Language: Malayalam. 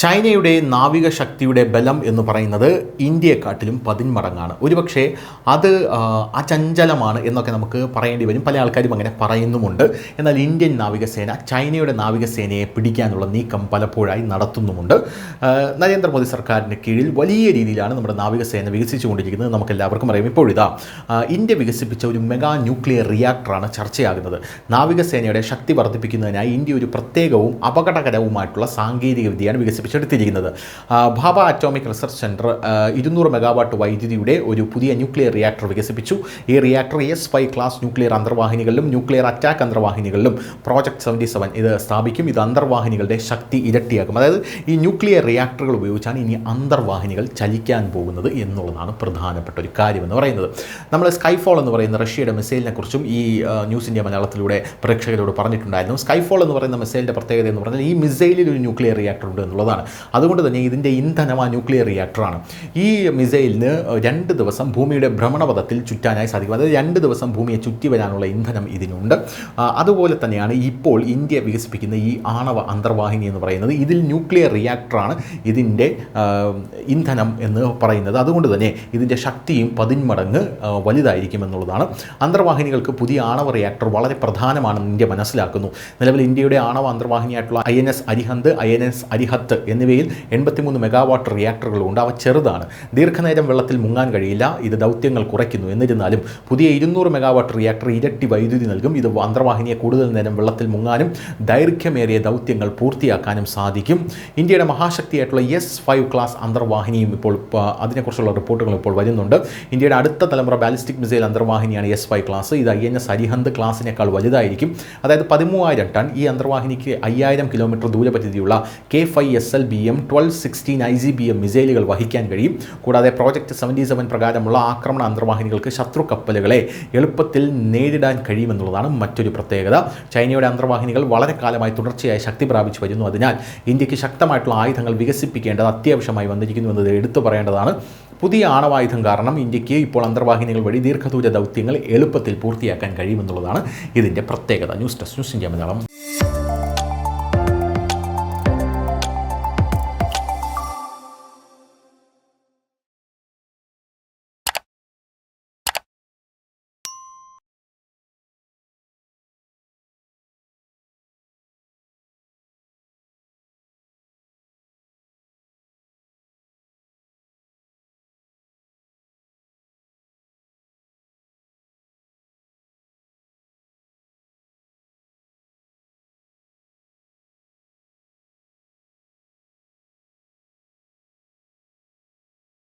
ചൈനയുടെ നാവിക ശക്തിയുടെ ബലം എന്ന് പറയുന്നത് ഇന്ത്യയെക്കാട്ടിലും 10 മടങ്ങാണ്. ഒരുപക്ഷെ അത് അചഞ്ചലമാണ് എന്നൊക്കെ നമുക്ക് പറയേണ്ടി വരും. പല ആൾക്കാരും അങ്ങനെ പറയുന്നുമുണ്ട്. എന്നാൽ ഇന്ത്യൻ നാവികസേന ചൈനയുടെ നാവികസേനയെ പിടിക്കാനുള്ള നീക്കം പലപ്പോഴായി നടത്തുന്നുമുണ്ട്. നരേന്ദ്രമോദി സർക്കാരിൻ്റെ കീഴിൽ വലിയ രീതിയിലാണ് നമ്മുടെ നാവികസേന വികസിച്ചുകൊണ്ടിരിക്കുന്നത്. നമുക്കെല്ലാവർക്കും അറിയാം. ഇപ്പോഴിതാ ഇന്ത്യ വികസിപ്പിച്ച ഒരു മെഗാ ന്യൂക്ലിയർ റിയാക്ടറാണ് ചർച്ചയാകുന്നത്. നാവികസേനയുടെ ശക്തി വർദ്ധിപ്പിക്കുന്നതിനായി ഇന്ത്യ ഒരു പ്രത്യേകവും അപകടകരവുമായിട്ടുള്ള സാങ്കേതിക വിദ്യയാണ് വികസിപ്പിച്ചെടുത്തിരിക്കുന്നത്. Bhabha atomic research centre 200 megawatt വൈദ്യുതിയുടെ ഒരു പുതിയ ന്യൂക്ലിയർ റിയാക്ടർ വികസിപ്പിച്ചു. ഈ റിയാക്ടർ S5 ക്ലാസ് ന്യൂക്ലിയർ അന്തർവാഹിനികളിലും ന്യൂക്ലിയർ അറ്റാക്ക് അന്തർവാഹിനികളിലും പ്രോജക്ട് 77 ഇത് സ്ഥാപിക്കും. ഇത് അന്തർവാഹിനികളുടെ ശക്തി ഇരട്ടിയാക്കും. അതായത് ഈ ന്യൂക്ലിയർ റിയാക്ടറുകൾ ഉപയോഗിച്ചാണ് ഇനി അന്തർവാഹിനികൾ ചലിക്കാൻ പോകുന്നത് എന്നുള്ളതാണ് പ്രധാനപ്പെട്ട ഒരു കാര്യമെന്ന് പറയുന്നത്. നമ്മൾ സ്കൈഫോൾ എന്ന് പറയുന്ന റഷ്യയുടെ മിസൈലിനെ കുറിച്ചും ഈ ന്യൂസ് ഇന്ത്യ മലയാളത്തിലൂടെ പ്രേക്ഷകരോട് പറഞ്ഞിട്ടുണ്ടായിരുന്നു. സ്കൈഫോൾ എന്ന് പറയുന്ന മിസൈലിൻ്റെ പ്രത്യേകത എന്ന് പറഞ്ഞാൽ ഈ മിസൈലിൽ ഒരു ന്യൂക്ലിയർ റിയാക്ടർ ഉണ്ട് എന്നുള്ളതാണ്. അതുകൊണ്ട് തന്നെ ഇതിൻ്റെ ഇന്ധനം ആ ന്യൂക്ലിയർ റിയാക്ടറാണ്. ഈ മിസൈലിന് 2 ദിവസം ഭൂമിയുടെ ഭ്രമണപഥത്തിൽ ചുറ്റാനായി സാധിക്കും. അതായത് 2 ദിവസം ഭൂമിയെ ചുറ്റി വരാനുള്ള ഇന്ധനം ഇതിനുണ്ട്. അതുപോലെ തന്നെയാണ് ഇപ്പോൾ ഇന്ത്യ വികസിപ്പിക്കുന്ന ഈ ആണവ അന്തർവാഹിനി എന്ന് പറയുന്നത്. ഇതിൽ ന്യൂക്ലിയർ റിയാക്ടറാണ് ഇതിൻ്റെ ഇന്ധനം എന്ന് പറയുന്നത്. അതുകൊണ്ട് തന്നെ ഇതിൻ്റെ ശക്തിയും 10 മടങ്ങ് വലുതായിരിക്കും എന്നുള്ളതാണ്. അന്തർവാഹിനികൾക്ക് പുതിയ ആണവ റിയാക്ടർ വളരെ പ്രധാനമാണെന്ന് ഇന്ത്യ മനസ്സിലാക്കുന്നു. നിലവിൽ ഇന്ത്യയുടെ ആണവ അന്തർവാഹിനിയായിട്ടുള്ള INS അരിഹന്ത്, INS അരിഹത്ത് എന്നിവയിൽ 83 മെഗാവാട്ട് റിയാക്ടറുകളുണ്ട്. അവ ചെറുതാണ്. ദീർഘനേരം വെള്ളത്തിൽ മുങ്ങാൻ കഴിയില്ല. ഇത് ദൗത്യങ്ങൾ കുറയ്ക്കുന്നു. എന്നിരുന്നാലും പുതിയ 200 മെഗാവാട്ട് റിയാക്ടർ ഇരട്ടി വൈദ്യുതി നൽകും. ഇത് അന്തർവാഹിനിയെ കൂടുതൽ നേരം വെള്ളത്തിൽ മുങ്ങാനും ദൈർഘ്യമേറിയ ദൗത്യങ്ങൾ പൂർത്തിയാക്കാനും സാധിക്കും. ഇന്ത്യയുടെ മഹാശക്തിയായിട്ടുള്ള S5 ക്ലാസ് അന്തർവാഹിനിയും ഇപ്പോൾ അതിനെക്കുറിച്ചുള്ള റിപ്പോർട്ടുകൾ ഇപ്പോൾ വരുന്നുണ്ട്. ഇന്ത്യയുടെ അടുത്ത തലമുറ ബാലിസ്റ്റിക് മിസൈൽ അന്തർവാഹിനിയാണ് S5 ക്ലാസ്. ഇത് INS അരിഹന്ത് ക്ലാസിനേക്കാൾ വലുതായിരിക്കും. അതായത് 13,000 ടൺ. ഈ അന്തർവാഹിനിക്ക് 5000 കിലോമീറ്റർ ദൂരപരിധിയുള്ള K5SLBM 1216 ICBM മിസൈലുകൾ വഹിക്കാൻ കഴിയും. കൂടാതെ പ്രോജക്ട് 77 പ്രകാരമുള്ള ആക്രമണ അന്തർവാഹിനികൾക്ക് ശത്രു കപ്പലുകളെ എളുപ്പത്തിൽ നേരിടാൻ കഴിയുമെന്നുള്ളതാണ് മറ്റൊരു പ്രത്യേകത. ചൈനയുടെ അന്തർവാഹിനികൾ വളരെ കാലമായി തുടർച്ചയായി ശക്തി പ്രാപിച്ചു വരുന്നു. അതിനാൽ ഇന്ത്യക്ക് ശക്തമായിട്ടുള്ള ആയുധങ്ങൾ വികസിപ്പിക്കേണ്ടത് അത്യാവശ്യമായി വന്നിരിക്കുന്നു എന്നത് എടുത്തു പറയേണ്ടതാണ്. പുതിയ ആണവായുധം കാരണം ഇന്ത്യക്ക് ഇപ്പോൾ അന്തർവാഹിനികൾ വഴി ദീർഘദൂര ദൗത്യങ്ങൾ എളുപ്പത്തിൽ പൂർത്തിയാക്കാൻ കഴിയുമെന്നുള്ളതാണ് ഇതിൻ്റെ പ്രത്യേകത. News desk, news India Malayalam.